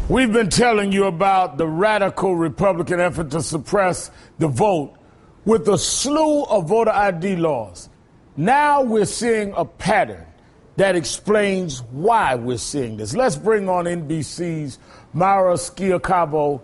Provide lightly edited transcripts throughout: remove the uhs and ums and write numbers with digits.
We've been telling you about the radical Republican effort to suppress the vote with a slew of voter ID laws. Now we're seeing a pattern that explains why we're seeing this. Let's bring on NBC's Mara Schiacavo,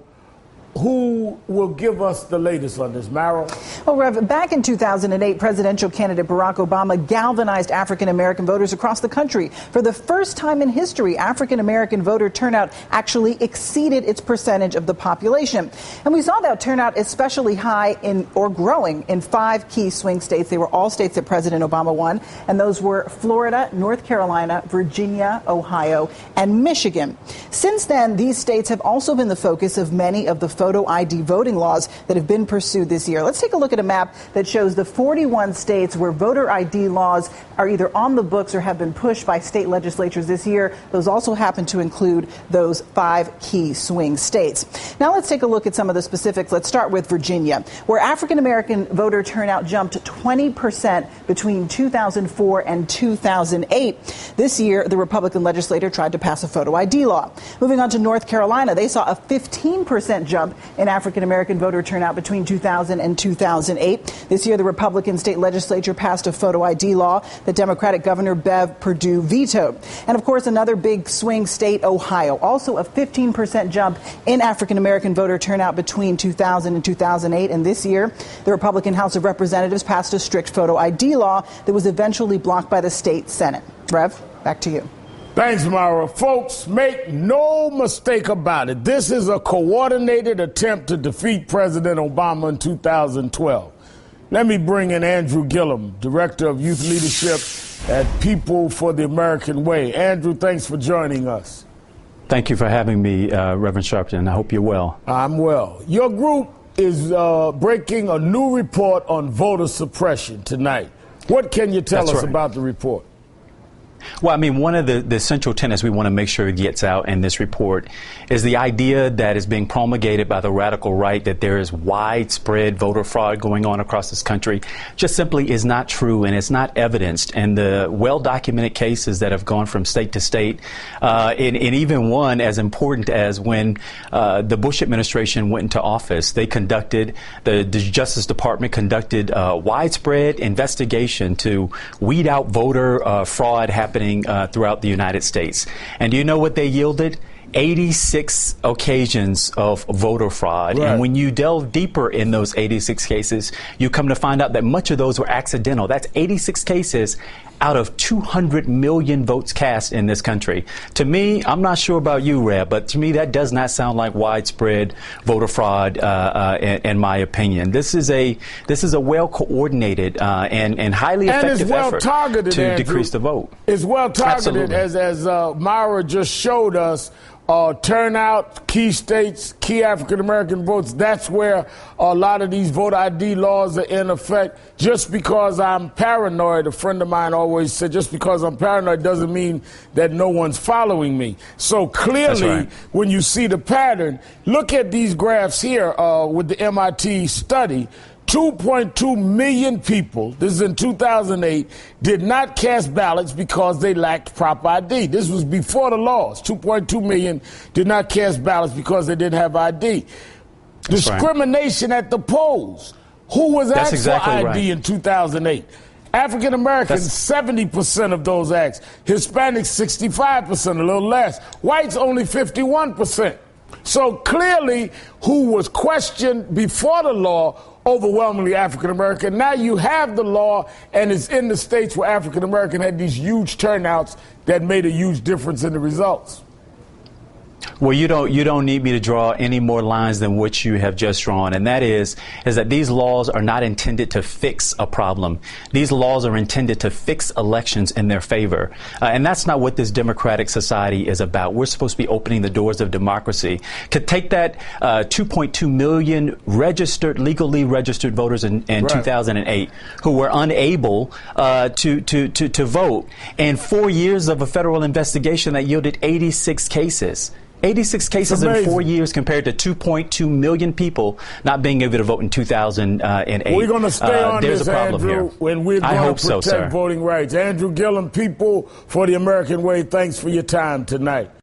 who will give us the latest on this. Mara? Well, Rev, back in 2008, presidential candidate Barack Obama galvanized African-American voters across the country. For the first time in history, African-American voter turnout actually exceeded its percentage of the population. And we saw that turnout especially high or growing in 5 key swing states. They were all states that President Obama won, and those were Florida, North Carolina, Virginia, Ohio, and Michigan. Since then, these states have also been the focus of many of the photo ID voting laws that have been pursued this year. Let's take a look at a map that shows the 41 states where voter ID laws are either on the books or have been pushed by state legislatures this year. Those also happen to include those 5 key swing states. Now let's take a look at some of the specifics. Let's start with Virginia, where African-American voter turnout jumped 20% between 2004 and 2008. This year, the Republican legislature tried to pass a photo ID law. Moving on to North Carolina, they saw a 15% jump in African-American voter turnout between 2000 and 2008. This year, the Republican state legislature passed a photo ID law that Democratic Governor Bev Perdue vetoed. And of course, another big swing state, Ohio, also a 15% jump in African-American voter turnout between 2000 and 2008. And this year, the Republican House of Representatives passed a strict photo ID law that was eventually blocked by the state Senate. Rev, back to you. Thanks, Mara. Folks, make no mistake about it. This is a coordinated attempt to defeat President Obama in 2012. Let me bring in Andrew Gillum, Director of Youth Leadership at People for the American Way. Andrew, thanks for joining us. Thank you for having me, Reverend Sharpton. I hope you're well. I'm well. Your group is breaking a new report on voter suppression tonight. What can you tell us about the report? Well, I mean, one of the central tenets we want to make sure gets out in this report is the idea that is being promulgated by the radical right that there is widespread voter fraud going on across this country just simply is not true, and it's not evidenced in the well-documented cases that have gone from state to state, and even one as important as when the Bush administration went into office. They conducted, the Justice Department conducted widespread investigation to weed out voter fraud happening throughout the United States. And do you know what they yielded? 86 occasions of voter fraud. Right. And when you delve deeper in those 86 cases, you come to find out that much of those were accidental. That's 86 cases out of 200 million votes cast in this country. To me, I'm not sure about you, Reb, but to me that does not sound like widespread voter fraud, in my opinion. This is a well-coordinated and highly effective effort to decrease the vote. It's well targeted, as Mara just showed us. Turnout, key states, key African-American votes, that's where a lot of these voter ID laws are in effect. Just because I'm paranoid, a friend of mine always said, just because I'm paranoid doesn't mean that no one's following me. So clearly, when you see the pattern, look at these graphs here with the MIT study. 2.2 million people, this is in 2008, did not cast ballots because they lacked proper ID. This was before the laws. 2.2 million did not cast ballots because they didn't have ID. Discrimination at the polls. Who was asked for ID in 2008? African Americans, 70% of those asked. Hispanics, 65%, a little less. Whites, only 51%. So clearly, who was questioned before the law, overwhelmingly African American. Now you have the law, and it's in the states where African American had these huge turnouts that made a huge difference in the results. Well, you don't need me to draw any more lines than what you have just drawn, and that is that these laws are not intended to fix a problem. These laws are intended to fix elections in their favor, and that's not what this democratic society is about. We're supposed to be opening the doors of democracy. To take that 2.2 million legally registered voters in 2008 who were unable to vote, and 4 years of a federal investigation that yielded 86 cases. 86 cases in 4 years compared to 2.2 million people not being able to vote in 2008. We're going to stay on there's this, a problem Andrew, here. when we're going to protect voting rights. Andrew Gillum, People for the American Way, thanks for your time tonight.